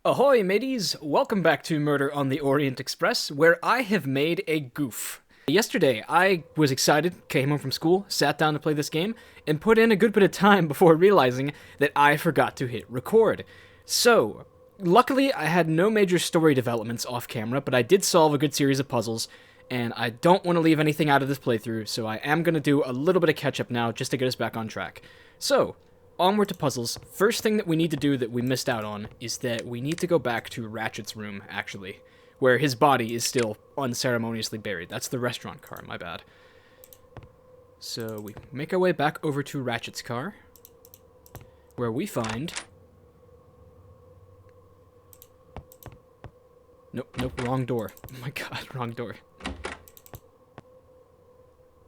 Ahoy, mateys! Welcome back to Murder on the Orient Express, where I have made a goof. Yesterday, I was excited, came home from school, sat down to play this game, and put in a good bit of time before realizing that I forgot to hit record. So, luckily, I had no major story developments off camera, but I did solve a good series of puzzles, and I don't want to leave anything out of this playthrough, so I am going to do a little bit of catch-up now just to get us back on track. So, onward to puzzles. First thing that we need to do that we missed out on is that we need to go back to Ratchet's room, actually, where his body is still unceremoniously buried. That's the restaurant car, my bad. So we make our way back over to Ratchet's car, where we find... Nope, wrong door. Oh my god, wrong door.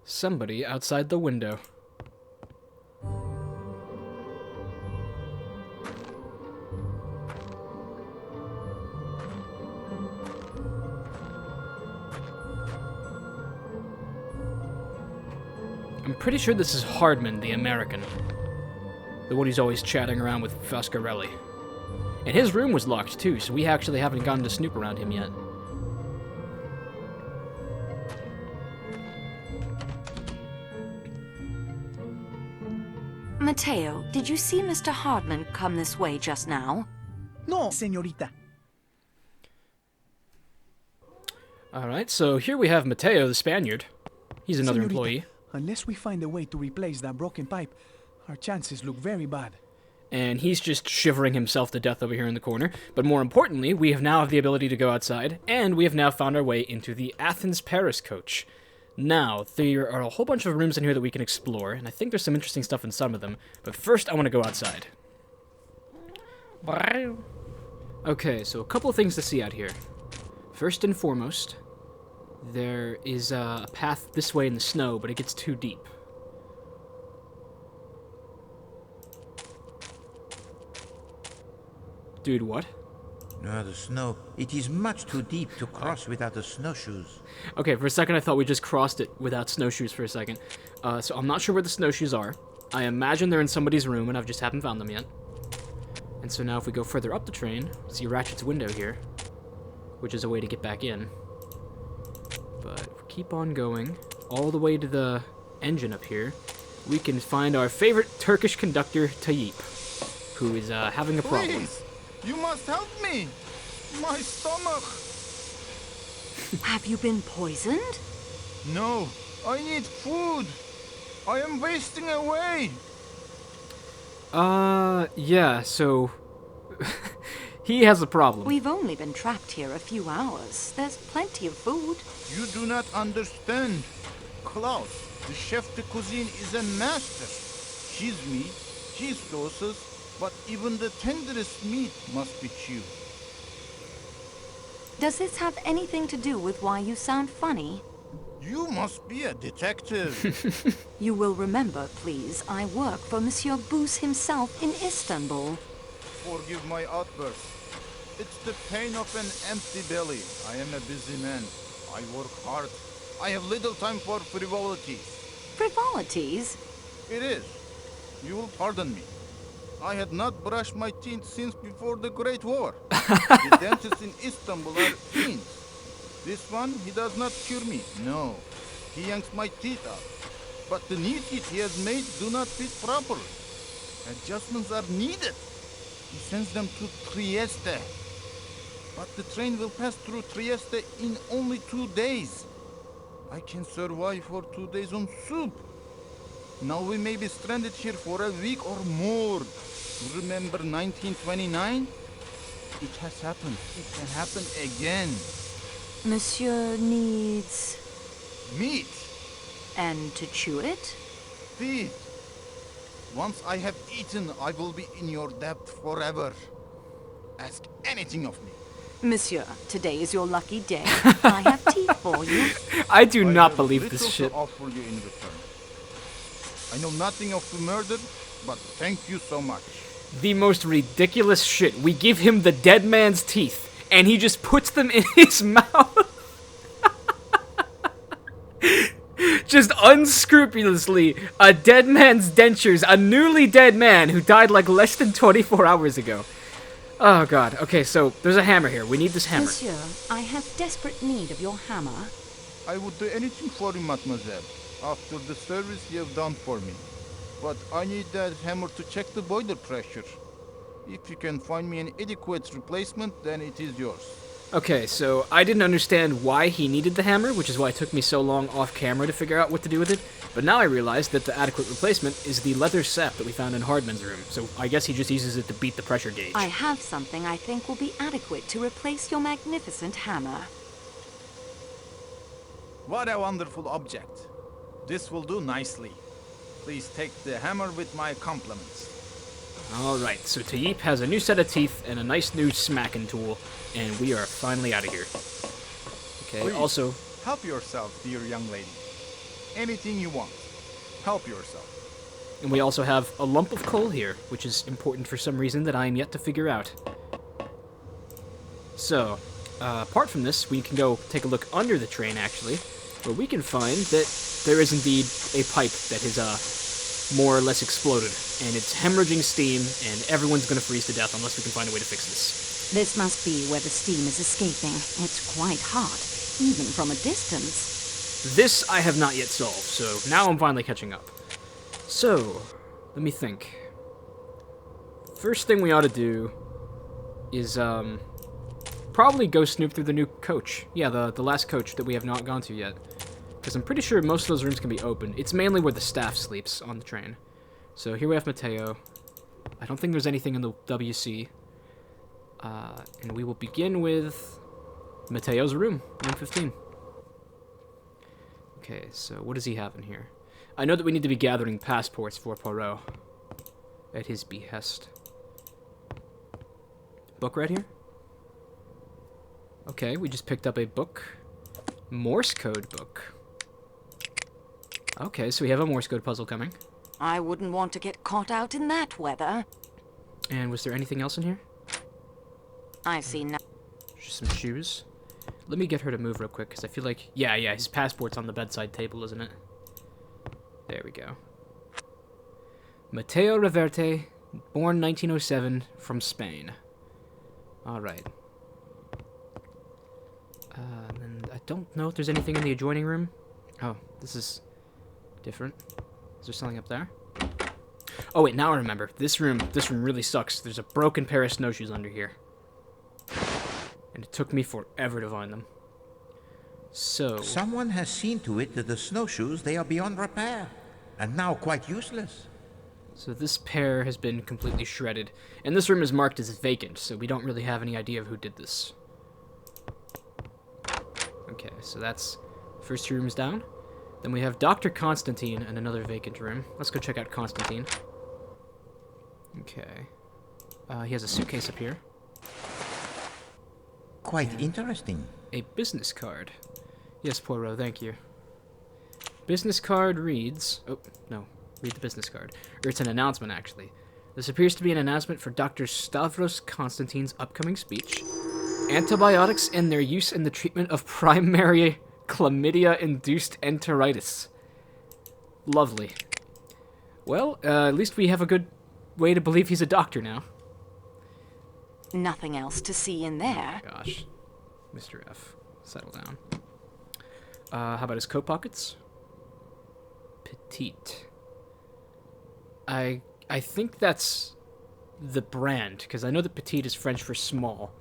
Somebody outside the window. I'm pretty sure this is Hardman, the American. The one who's always chatting around with Foscarelli. And his room was locked too, so we actually haven't gotten to snoop around him yet. Matteo, did you see Mr. Hardman come this way just now? No, señorita. Alright, so here we have Matteo, the Spaniard. He's another Señorita, employee. Unless we find a way to replace that broken pipe, our chances look very bad. And he's just shivering himself to death over here in the corner. But more importantly, we have now the ability to go outside, and we have now found our way into the Athens Paris coach. Now, there are a whole bunch of rooms in here that we can explore, and I think there's some interesting stuff in some of them. But first, I want to go outside. Okay, so a couple of things to see out here. First and foremost, there is a path this way in the snow, but it gets too deep. Dude, what? No, the snow. It is much too deep to cross without the snowshoes. Okay, for a second I thought we just crossed it without snowshoes for a second. So I'm not sure where the snowshoes are. I imagine they're in somebody's room, and I just haven't found them yet. And so now if we go further up the train, see Ratchet's window here, which is a way to get back in. But if we keep on going, all the way to the engine up here, we can find our favorite Turkish conductor, Tayyip, who is having a problem. Please, you must help me. My stomach. Have you been poisoned? No, I need food. I am wasting away. Yeah, so... he has a problem. We've only been trapped here a few hours. There's plenty of food. You do not understand. Klaus, the chef de cuisine, is a master. Cheese meat, cheese sauces, but even the tenderest meat must be chewed. Does this have anything to do with why you sound funny? You must be a detective. You will remember, please, I work for Monsieur Booth himself in Istanbul. Forgive my outburst. It's the pain of an empty belly. I am a busy man. I work hard. I have little time for frivolities. Frivolities? It is. You will pardon me. I had not brushed my teeth since before the Great War. The dentists in Istanbul are fiends. This one, he does not cure me. No. He yanks my teeth out. But the new teeth he has made do not fit properly. Adjustments are needed. He sends them to Trieste. But the train will pass through Trieste in only 2 days. I can survive for 2 days on soup. Now we may be stranded here for a week or more. Remember 1929? It has happened. It can happen again. Monsieur needs... Meat. and to chew it? Feed. Once I have eaten, I will be in your debt forever. Ask anything of me. Monsieur, today is your lucky day. I have tea for you. I do I not have believe little this to shit. offer you in return. I know nothing of the murder, but thank you so much. The most ridiculous shit. We give him the dead man's teeth, and he just puts them in his mouth. Just unscrupulously, a dead man's dentures, a newly dead man who died like less than 24 hours ago. Oh god. Okay, so there's a hammer here. We need this hammer. Monsieur, I have desperate need of your hammer. I would do anything for you, mademoiselle, after the service you have done for me. But I need that hammer to check the boiler pressure. If you can find me an adequate replacement, then it is yours. Okay, so I didn't understand why he needed the hammer, which is why it took me so long off camera to figure out what to do with it. But now I realize that the adequate replacement is the leather sap that we found in Hardman's room. So I guess he just uses it to beat the pressure gauge. I have something I think will be adequate to replace your magnificent hammer. What a wonderful object. This will do nicely. Please take the hammer with my compliments. Alright, so Tayyip has a new set of teeth and a nice new smacking tool, and we are finally out of here. Okay, Please, also... help yourself, dear young lady. Anything you want. Help yourself. And we also have a lump of coal here, which is important for some reason that I am yet to figure out. So, apart from this, we can go take a look under the train, actually, where we can find that there is indeed a pipe that has, more or less exploded, and it's hemorrhaging steam, and everyone's gonna freeze to death unless we can find a way to fix this. This must be where the steam is escaping. It's quite hot, even from a distance. This I have not yet solved, so now I'm finally catching up. So, let me think. First thing we ought to do is, probably go snoop through the new coach. Yeah, the last coach that we have not gone to yet. Because I'm pretty sure most of those rooms can be opened. It's mainly where the staff sleeps on the train. So here we have Mateo. I don't think there's anything in the WC. And we will begin with Mateo's room, room 15. Okay, so what does he have in here? I know that we need to be gathering passports for Poirot. At his behest. Book right here? Okay, we just picked up a book. Morse code book. Okay, so we have a Morse code puzzle coming. I wouldn't want to get caught out in that weather. And was there anything else in here? I see no... Just some shoes. Let me get her to move real quick, because I feel like... Yeah, his passport's on the bedside table, isn't it? There we go. Mateo Reverte, born 1907, from Spain. Alright. And I don't know if there's anything in the adjoining room. Oh, this is different. Is there something up there? Oh wait, now I remember. This room really sucks. There's a broken pair of snowshoes under here. And it took me forever to find them. So... Someone has seen to it that the snowshoes, they are beyond repair, and now quite useless. So this pair has been completely shredded. And this room is marked as vacant, so we don't really have any idea of who did this. Okay, so that's first two rooms down. Then we have Dr. Constantine and another vacant room. Let's go check out Constantine. Okay. He has a suitcase up here. Quite interesting. A business card. Yes, Poirot, thank you. Business card reads... Oh, no. Read the business card. Or it's an announcement, actually. This appears to be an announcement for Dr. Stavros Constantine's upcoming speech. Antibiotics and their use in the treatment of primary chlamydia-induced enteritis. Lovely. Well, at least we have a good way to believe he's a doctor now. Nothing else to see in there. Gosh. Mr. F. Settle down. How about his coat pockets? Petite. I think that's the brand, because I know that petite is French for small,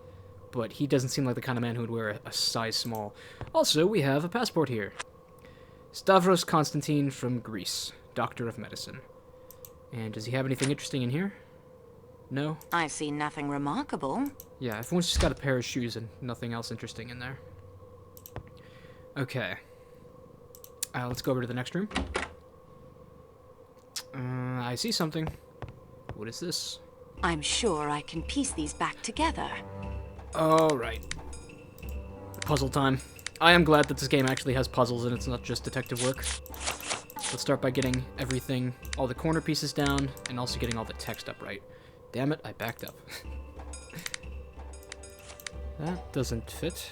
but he doesn't seem like the kind of man who would wear a size small. Also, we have a passport here. Stavros Constantine from Greece, Doctor of Medicine. And does he have anything interesting in here? No? I see nothing remarkable. Yeah, everyone's just got a pair of shoes and nothing else interesting in there. Okay. Let's go over to the next room. I see something. What is this? I'm sure I can piece these back together. Alright. Puzzle time. I am glad that this game actually has puzzles and it's not just detective work. Let's start by getting everything, all the corner pieces down, and also getting all the text up right. Damn it, I backed up. That doesn't fit.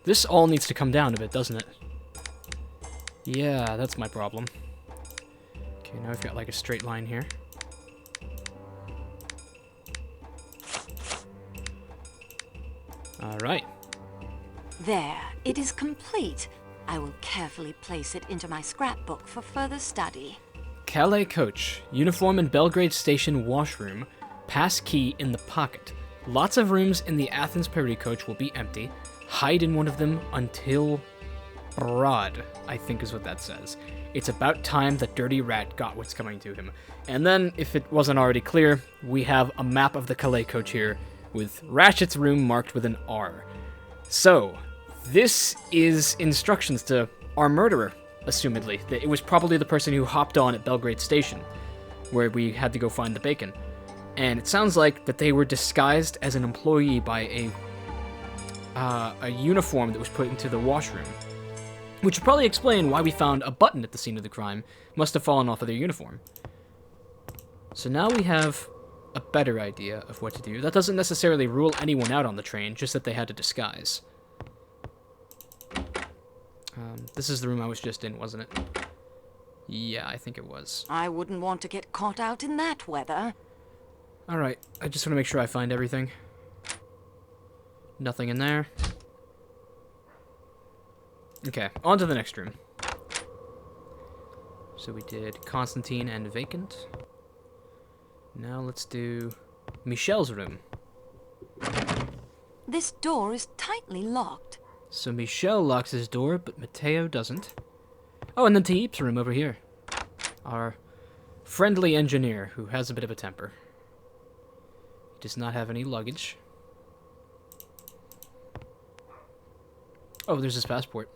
This all needs to come down a bit, doesn't it? Yeah, that's my problem. Okay, now I've got like a straight line here. All right. There, it is complete. I will carefully place it into my scrapbook for further study. Calais coach. Uniform in Belgrade Station washroom. Pass key in the pocket. Lots of rooms in the Athens Paris coach will be empty. Hide in one of them until Broad, I think is what that says. It's about time that Dirty Rat got what's coming to him. And then, if it wasn't already clear, we have a map of the Calais coach here with Ratchet's room marked with an R. So, this is instructions to our murderer, assumedly. It was probably the person who hopped on at Belgrade Station, where we had to go find the bacon. And it sounds like that they were disguised as an employee by a uniform that was put into the washroom. Which would probably explain why we found a button at the scene of the crime. Must have fallen off of their uniform. So now we have a better idea of what to do. That doesn't necessarily rule anyone out on the train, just that they had a disguise. This is the room I was just in, wasn't it? Yeah, I think it was. I wouldn't want to get caught out in that weather. Alright, I just want to make sure I find everything. Nothing in there. Okay, on to the next room. So we did Constantine and vacant. Now let's do Michel's room. This door is tightly locked. So Michel locks his door, but Matteo doesn't. Oh, and then Taip's room over here. Our friendly engineer, who has a bit of a temper. He does not have any luggage. Oh, there's his passport.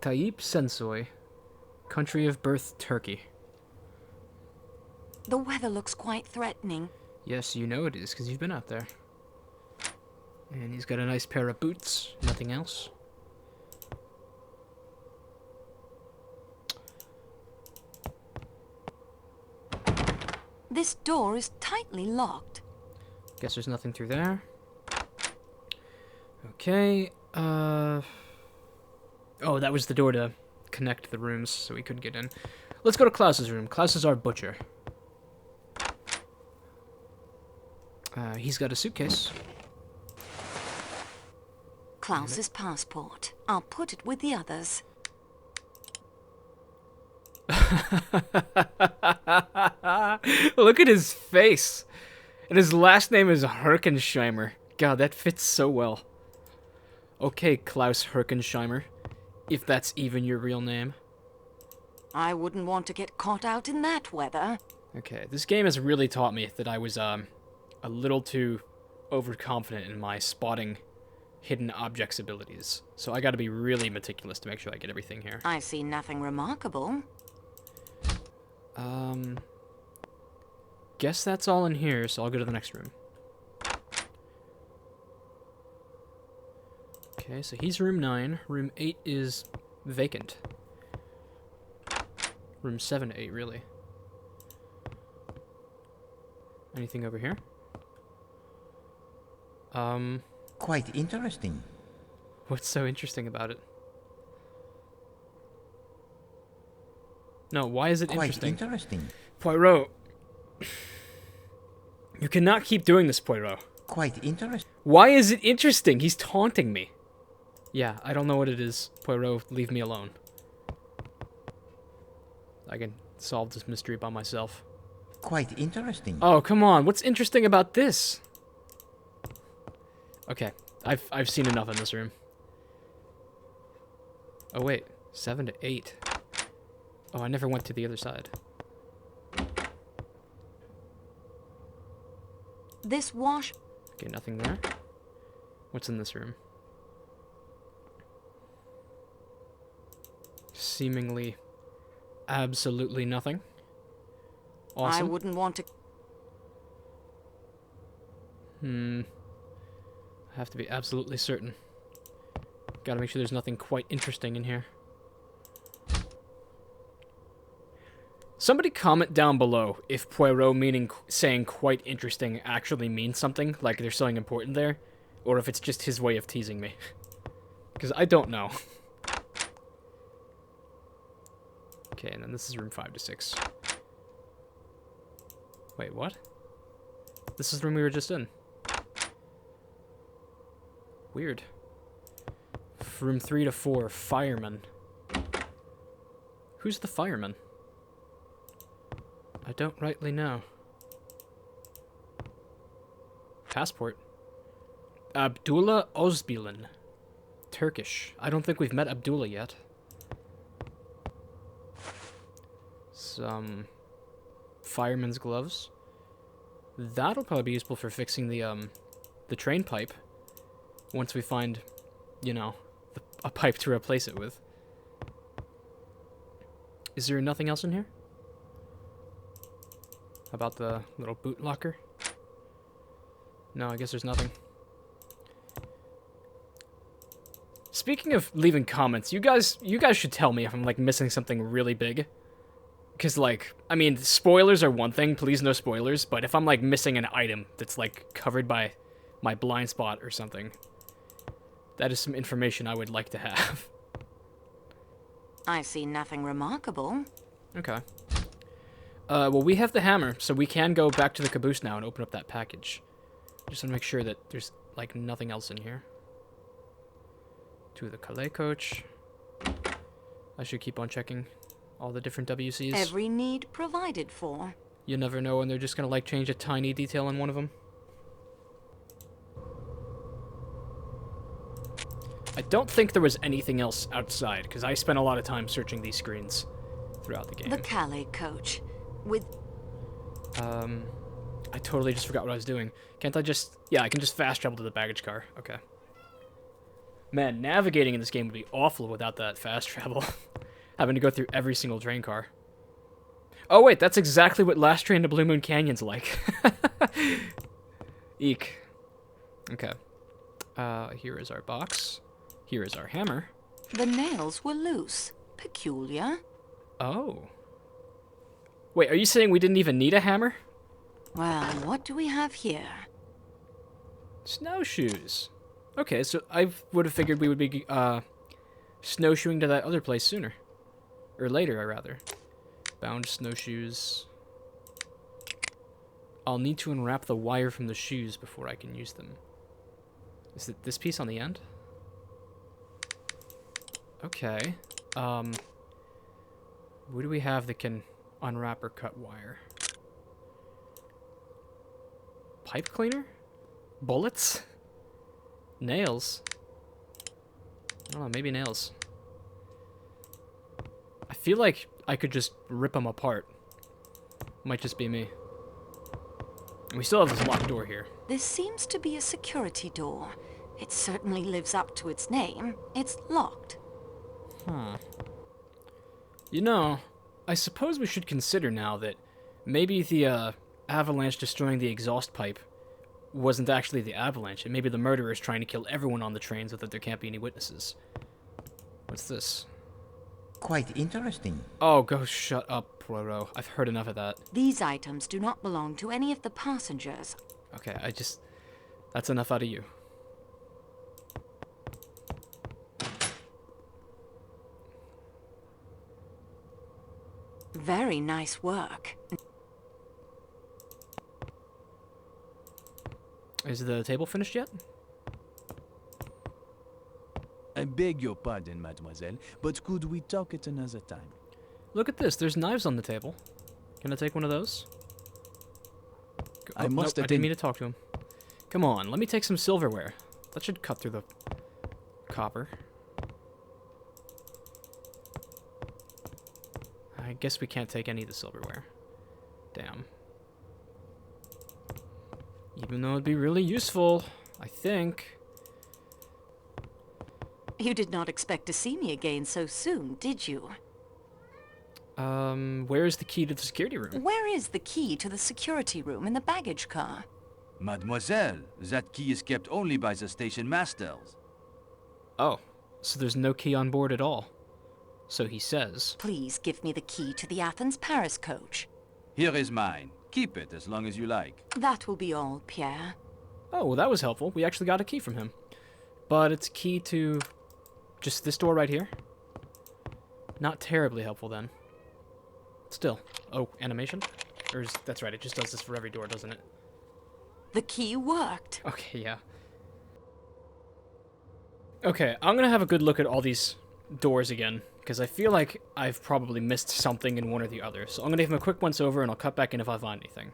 Tayyip Sensoy, country of birth Turkey. The weather looks quite threatening. Yes, you know it is, because you've been out there. And he's got a nice pair of boots, nothing else. This door is tightly locked. Guess there's nothing through there. Okay, oh, that was the door to connect the rooms, so we couldn't get in. Let's go to Klaus's room. Klaus is our butcher. He's got a suitcase. Klaus's passport. I'll put it with the others. Look at his face. And his last name is Herkensheimer. God, that fits so well. Okay, Klaus Herkensheimer. If that's even your real name. I wouldn't want to get caught out in that weather. Okay, this game has really taught me that I was, a little too overconfident in my spotting hidden objects abilities. So I gotta be really meticulous to make sure I get everything here. I see nothing remarkable. Guess that's all in here, so I'll go to the next room. Okay, so he's room 9. Room 8 is vacant. Room 7 to 8, really. Anything over here? Quite interesting. What's so interesting about it? No, why is it interesting? Quite interesting. Poirot. You cannot keep doing this, Poirot. Quite interesting. Why is it interesting? He's taunting me. Yeah, I don't know what it is. Poirot, leave me alone. I can solve this mystery by myself. Quite interesting. Oh, come on. What's interesting about this? Okay, I've seen enough in this room. Oh, wait. 7 to 8. Oh, I never went to the other side. This wash... Okay, nothing there. What's in this room? Seemingly absolutely nothing. Awesome. I wouldn't want to... I have to be absolutely certain. Gotta make sure there's nothing quite interesting in here. Somebody comment down below if Poirot saying quite interesting actually means something, like there's something important there, or if it's just his way of teasing me. Because I don't know. Okay, and then this is room 5 to 6. Wait, what? This is the room we were just in. Weird. Room 3 to 4, fireman. Who's the fireman? I don't rightly know. Passport. Abdullah Özbilen. Turkish. I don't think we've met Abdullah yet. Some fireman's gloves. That'll probably be useful for fixing the train pipe. Once we find, you know, a pipe to replace it with. Is there nothing else in here? How about the little boot locker? No, I guess there's nothing. Speaking of leaving comments, you guys should tell me if I'm like missing something really big. Because, like, I mean, spoilers are one thing, please no spoilers, but if I'm, like, missing an item that's, like, covered by my blind spot or something, that is some information I would like to have. I see nothing remarkable. Okay. Well, we have the hammer, so we can go back to the caboose now and open up that package. Just want to make sure that there's, like, nothing else in here. To the Calais coach. I should keep on checking all the different WCs. Every need provided for. You never know when they're just gonna, like, change a tiny detail on one of them. I don't think there was anything else outside, because I spent a lot of time searching these screens throughout the game. The Calais coach. With... I totally just forgot what I was doing. Can't I just... Yeah, I can just fast travel to the baggage car. Okay. Man, navigating in this game would be awful without that fast travel. Having to go through every single train car. Oh wait, that's exactly what Last Train to Blue Moon Canyon's like. Eek. Okay. Here is our box. Here is our hammer. The nails were loose. Peculiar. Oh. Wait, are you saying we didn't even need a hammer? Well, what do we have here? Snowshoes. Okay, so I would have figured we would be, snowshoeing to that other place sooner. Or later, rather. Bound snowshoes. I'll need to unwrap the wire from the shoes before I can use them. Is it this piece on the end? Okay. What do we have that can unwrap or cut wire? Pipe cleaner? Bullets? Nails? I don't know, maybe nails. I feel like I could just rip them apart. Might just be me. And we still have this locked door here. This seems to be a security door. It certainly lives up to its name. It's locked. Huh. You know, I suppose we should consider now that maybe the avalanche destroying the exhaust pipe wasn't actually the avalanche, and maybe the murderer is trying to kill everyone on the train so that there can't be any witnesses. What's this? Quite interesting. Oh, go shut up, Poirot. I've heard enough of that. These items do not belong to any of the passengers. Okay, that's enough out of you. Very nice work. Is the table finished yet? I beg your pardon, mademoiselle, but could we talk at another time? Look at this. There's knives on the table. Can I take one of those? I must I didn't mean to talk to him. Come on, let me take some silverware. That should cut through the copper. I guess we can't take any of the silverware. Damn. Even though it'd be really useful, I think. You did not expect to see me again so soon, did you? Where's the key to the security room? Where is the key to the security room in the baggage car? Mademoiselle, that key is kept only by the station masters. Oh, so there's no key on board at all. So he says. Please give me the key to the Athens Paris coach. Here is mine. Keep it as long as you like. That will be all, Pierre. Oh, well, that was helpful. We actually got a key from him. But it's a key to just this door right here. Not terribly helpful, then. Still. Oh, animation? That's right, it just does this for every door, doesn't it? The key worked. Okay, yeah. Okay, I'm gonna have a good look at all these doors again, because I feel like I've probably missed something in one or the other. So I'm gonna give him a quick once over, and I'll cut back in if I find anything.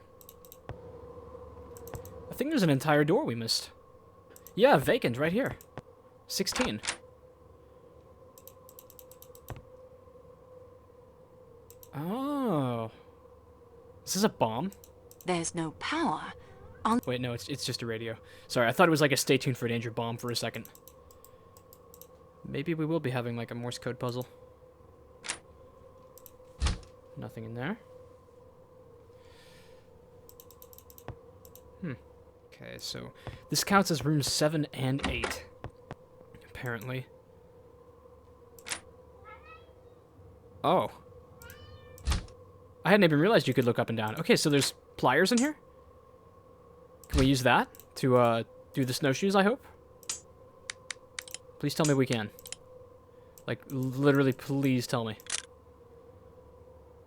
I think there's an entire door we missed. Yeah, vacant right here. 16. Oh. Is this a bomb? There's no power. Wait, no, it's just a radio. Sorry, I thought it was like a stay tuned for danger bomb for a second. Maybe we will be having like a Morse code puzzle. Nothing in there. Okay, so this counts as rooms 7 and 8. Apparently. Oh. I hadn't even realized you could look up and down. Okay, so there's pliers in here? Can we use that to do the snowshoes, I hope? Please tell me we can. Like, literally, please tell me.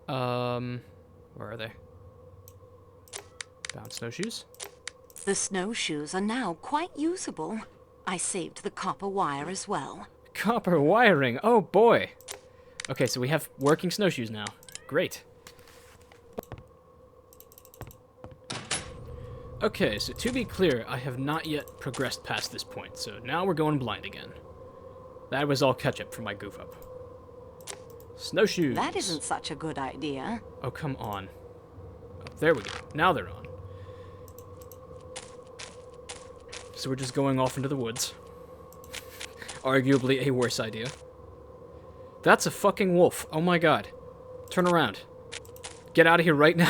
Where are they? Bound snowshoes? The snowshoes are now quite usable. I saved the copper wire as well. Copper wiring, oh boy! Okay, so we have working snowshoes now. Great. Okay, so to be clear, I have not yet progressed past this point, so now we're going blind again. That was all catch-up for my goof-up. Snowshoes! That isn't such a good idea. Oh, come on. Oh, there we go. Now they're on. So we're just going off into the woods. Arguably a worse idea. That's a fucking wolf. Oh my god. Turn around. Get out of here right now.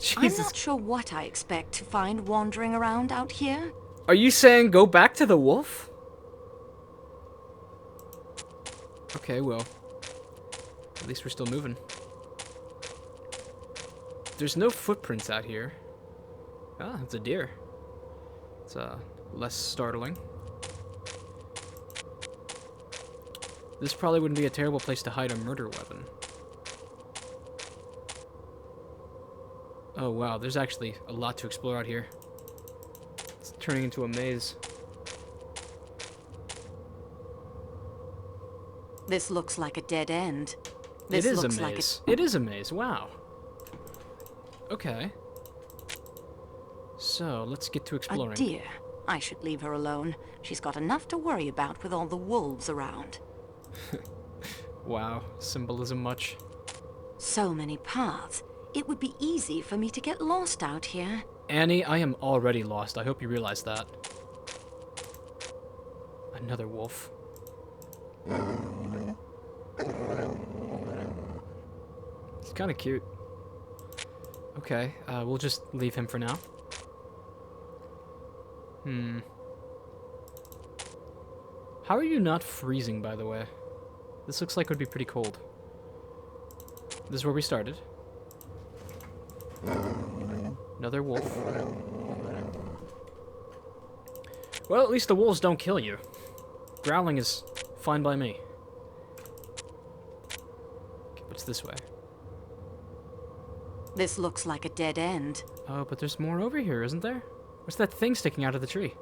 Jesus. I'm not sure what I expect to find wandering around out here. Are you saying go back to the wolf? Okay, well. At least we're still moving. There's no footprints out here. Ah, it's a deer. It's less startling. This probably wouldn't be a terrible place to hide a murder weapon. Oh wow, there's actually a lot to explore out here. It's turning into a maze. This looks like a dead end. It This is a looks like maze. It is a maze, wow. Okay. So, let's get to a exploring. deer. I should leave her alone. She's got enough to worry about with all the wolves around. Wow, symbolism much. So many paths. It would be easy for me to get lost out here. Annie, I am already lost. I hope you realize that. Another wolf. He's kind of cute. Okay, we'll just leave him for now. How are you not freezing, by the way? This looks like it would be pretty cold. This is where we started. Another wolf. Well, at least the wolves don't kill you. Growling is fine by me. Okay, what's this way? This looks like a dead end. Oh, but there's more over here, isn't there? What's that thing sticking out of the tree?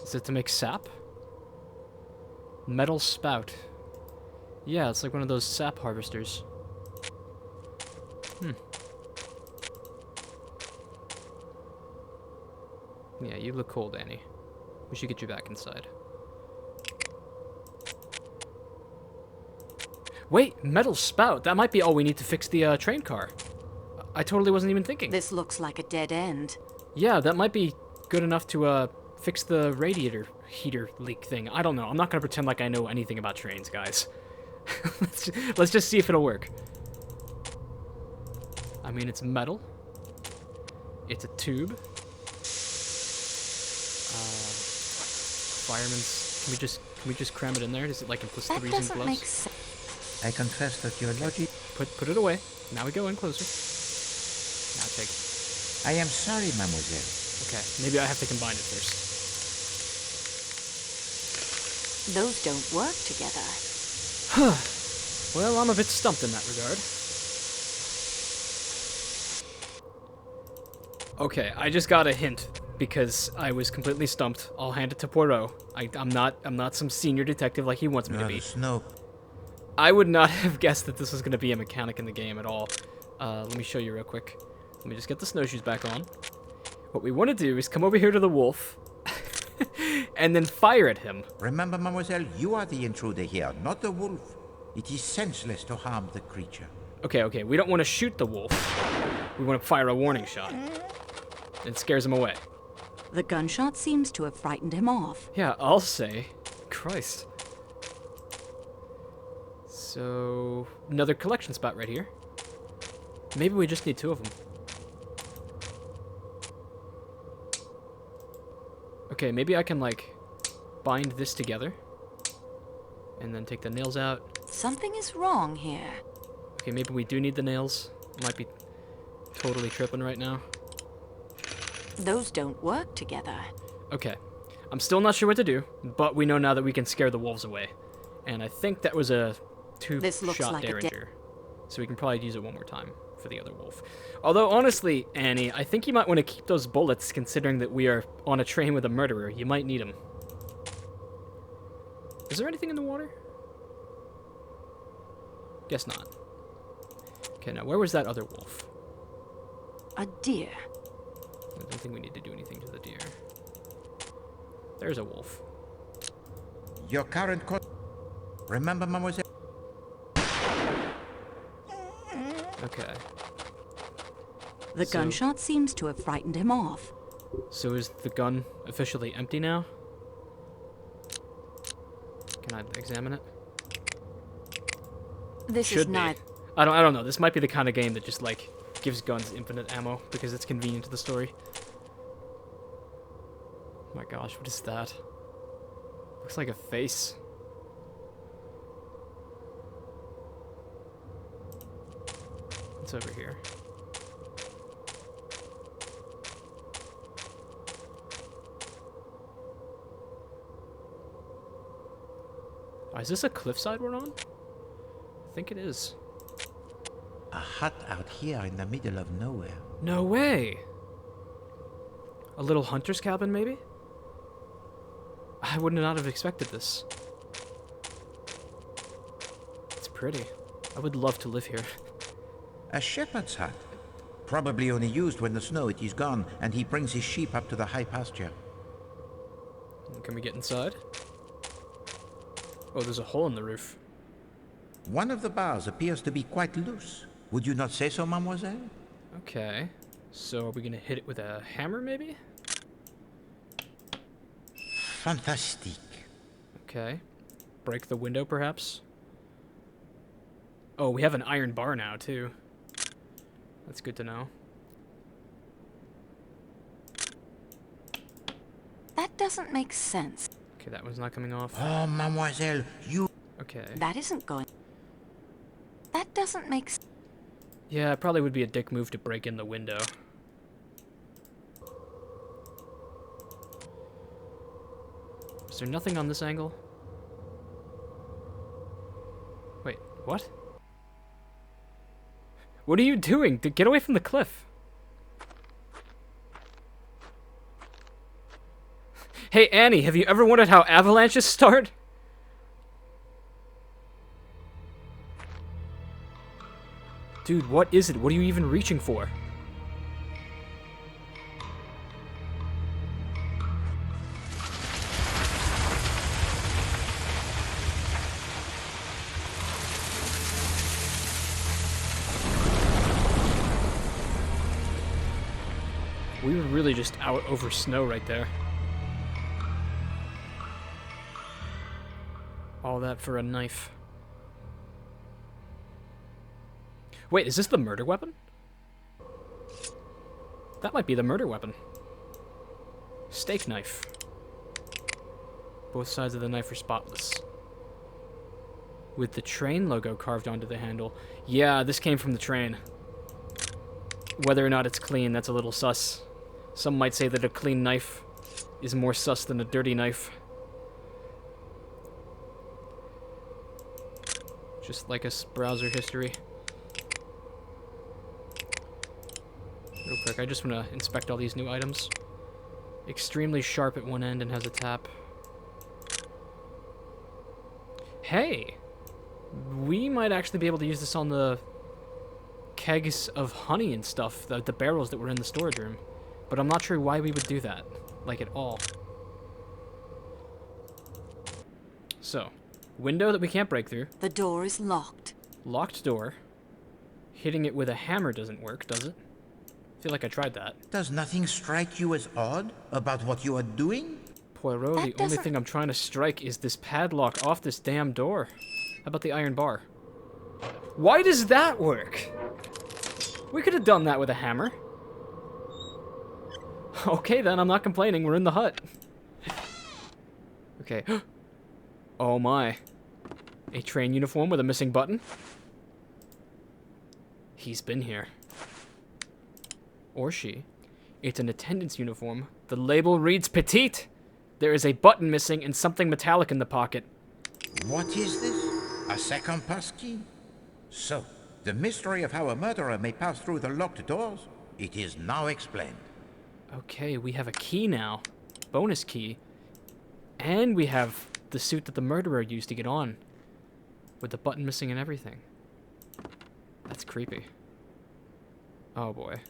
Is it to make sap? Metal spout. Yeah, it's like one of those sap harvesters. Yeah, you look cold, Annie. We should get you back inside. Wait, metal spout. That might be all we need to fix the train car. I totally wasn't even thinking. This looks like a dead end. Yeah, that might be good enough to fix the radiator heater leak thing. I don't know. I'm not gonna pretend like I know anything about trains, guys. Let's just see if it'll work. I mean, it's metal. It's a tube. Fireman's. Can we just cram it in there? Is it like implicit That reason doesn't gloves? make sense. I confess that your logic... Put it away. Now we go in closer. Now take. I am sorry, mademoiselle. Okay, maybe I have to combine it first. Those don't work together. Well, I'm a bit stumped in that regard. Okay, I just got a hint because I was completely stumped. I'll hand it to Poirot. I'm not some senior detective like he wants me to The be. snow. I would not have guessed that this was going to be a mechanic in the game at all. Let me show you real quick. Let me just get the snowshoes back on. What we want to do is come over here to the wolf and then fire at him. Remember, mademoiselle, you are the intruder here, not the wolf. It is senseless to harm the creature. Okay, we don't want to shoot the wolf. We want to fire a warning shot. It scares him away. The gunshot seems to have frightened him off. Yeah, I'll say. Christ. So, another collection spot right here. Maybe we just need 2 of them. Okay, maybe I can, like, bind this together. And then take the nails out. Something is wrong here. Okay, maybe we do need the nails. Might be totally tripping right now. Those don't work together. Okay. I'm still not sure what to do, but we know now that we can scare the wolves away. And I think that was a This looks two-shot like a Derringer. So we can probably use it one more time for the other wolf. Although, honestly, Annie, I think you might want to keep those bullets, considering that we are on a train with a murderer. You might need them. Is there anything in the water? Guess not. Okay, now where was that other wolf? A deer. I don't think we need to do anything to the deer. There's a wolf. Your current course. Remember, mademoiselle. Okay. The So- gunshot seems to have frightened him off. So is the gun officially empty now? Can I examine it? This is Should be. not. I don't know. This might be the kind of game that just like gives guns infinite ammo because it's convenient to the story. Oh my gosh, what is that? Looks like a face. What's over here? Oh, is this a cliffside we're on? I think it is. A hut out here in the middle of nowhere. No way! A little hunter's cabin, maybe? I would not have expected this. It's pretty. I would love to live here. A shepherd's hut. Probably only used when the snow it is gone, and he brings his sheep up to the high pasture. Can we get inside? Oh, there's a hole in the roof. One of the bars appears to be quite loose. Would you not say so, mademoiselle? Okay. So are we gonna hit it with a hammer, maybe? Fantastic. Okay. Break the window, perhaps? Oh, we have an iron bar now, too. That's good to know. That doesn't make sense. Okay, that one's not coming off. Oh, mademoiselle, you... Okay. That isn't going. That doesn't make sense. Yeah, it probably would be a dick move to break in the window. Is there nothing on this angle? Wait, what? What are you doing? Get away from the cliff. Hey, Annie, have you ever wondered how avalanches start? Dude, what is it? What are you even reaching for? We were really just out over snow right there. All that for a knife. Wait, is this the murder weapon? That might be the murder weapon. Steak knife. Both sides of the knife are spotless. With the train logo carved onto the handle. Yeah, this came from the train. Whether or not it's clean, that's a little sus. Some might say that a clean knife is more sus than a dirty knife. Just like a browser history. real quick. I just want to inspect all these new items. Extremely sharp at one end and has a tap. Hey! We might actually be able to use this on the kegs of honey and stuff, the barrels that were in the storage room. But I'm not sure why we would do that, like at all. So, window that we can't break through. The door is locked. Locked door. Hitting it with a hammer doesn't work, does it? I feel like I tried that. Does nothing strike you as odd about what you are doing? Poirot, the only thing I'm trying to strike is this padlock off this damn door. How about the iron bar? Why does that work? We could have done that with a hammer. Okay then, I'm not complaining. We're in the hut. Okay. Oh my. A train uniform with a missing button? He's been here. Or she. It's an attendant's uniform. The label reads petite. There is a button missing and something metallic in the pocket. What is this? A second passkey? So, the mystery of how a murderer may pass through the locked doors? It is now explained. Okay, we have a key now. Bonus key. And we have the suit that the murderer used to get on. With the button missing and everything. That's creepy. Oh boy.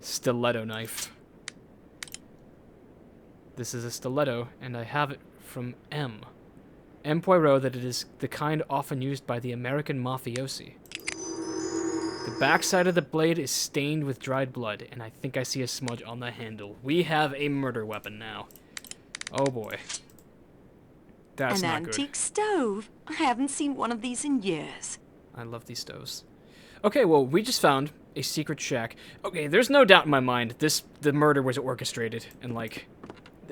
Stiletto knife. This is a stiletto, and I have it from M. M. Poirot that it is the kind often used by the American mafiosi. The backside of the blade is stained with dried blood, and I think I see a smudge on the handle. We have a murder weapon now. Oh boy. That's An not good. antique stove. I haven't seen one of these in years. I love these stoves. Okay, well, we just found a secret shack. Okay, there's no doubt in my mind the murder was orchestrated, and like,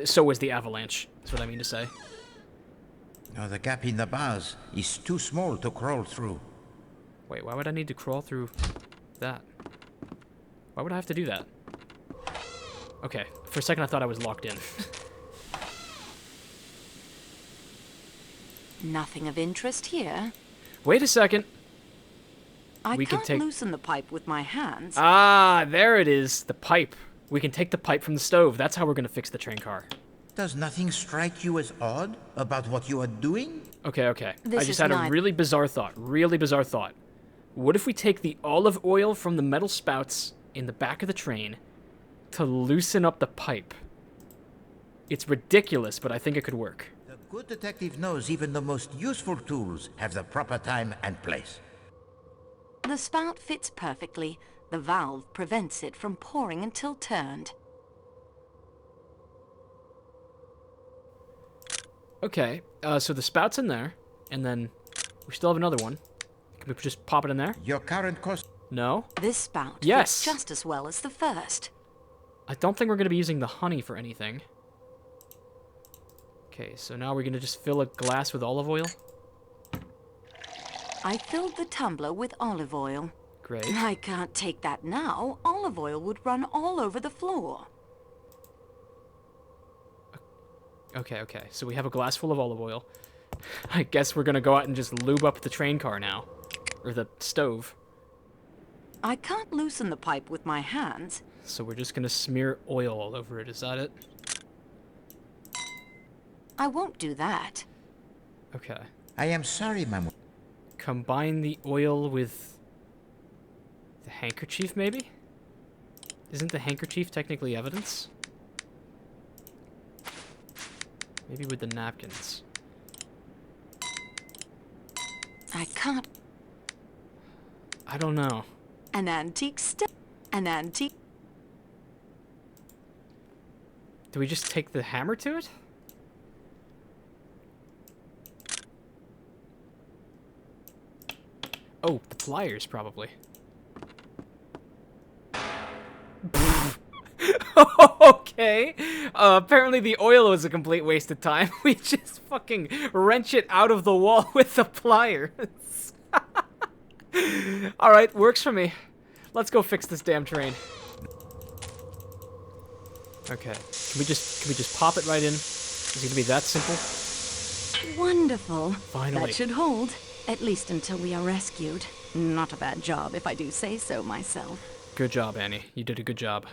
so was the Avalanche. That's what I mean to say. Now the gap in the bars is too small to crawl through. Wait, why would I need to crawl through that? Why would I have to do that? Okay, for a second I thought I was locked in. Nothing of interest here. Wait a second. I We can can't take- loosen the pipe with my hands. Ah, there it is. The pipe. We can take the pipe from the stove. That's how we're going to fix the train car. Does nothing strike you as odd about what you are doing? Okay, okay. This I just is had a not- really bizarre thought. Really bizarre thought. What if we take the olive oil from the metal spouts in the back of the train to loosen up the pipe? It's ridiculous, but I think it could work. The good detective knows even the most useful tools have the proper time and place. The spout fits perfectly. The valve prevents it from pouring until turned. Okay, so the spout's in there, and then we still have another one. Can we just pop it in there? Your current cost... No? This spout Yes. fits just as well as the first. I don't think we're going to be using the honey for anything. Okay, so now we're going to just fill a glass with olive oil. I filled the tumbler with olive oil. Great. I can't take that now. Olive oil would run all over the floor. Okay, okay. So we have a glass full of olive oil. I guess we're going to go out and just lube up the train car now. Or the stove. I can't loosen the pipe with my hands. So we're just going to smear oil all over it. Is that it? I won't do that. Okay. I am sorry, mademoiselle. Combine the oil with the handkerchief, maybe? Isn't the handkerchief technically evidence? Maybe with the napkins. I can't. I don't know. An antique stove. An antique. Do we just take the hammer to it? Oh, the pliers, probably. Okay. Apparently the oil was a complete waste of time. We just fucking wrench it out of the wall with the pliers. Alright, works for me. Let's go fix this damn train. Okay. Can we just pop it right in? Is it gonna be that simple? Wonderful. Finally. That should hold. At least until we are rescued. Not a bad job, if I do say so myself. Good job, Annie. You did a good job.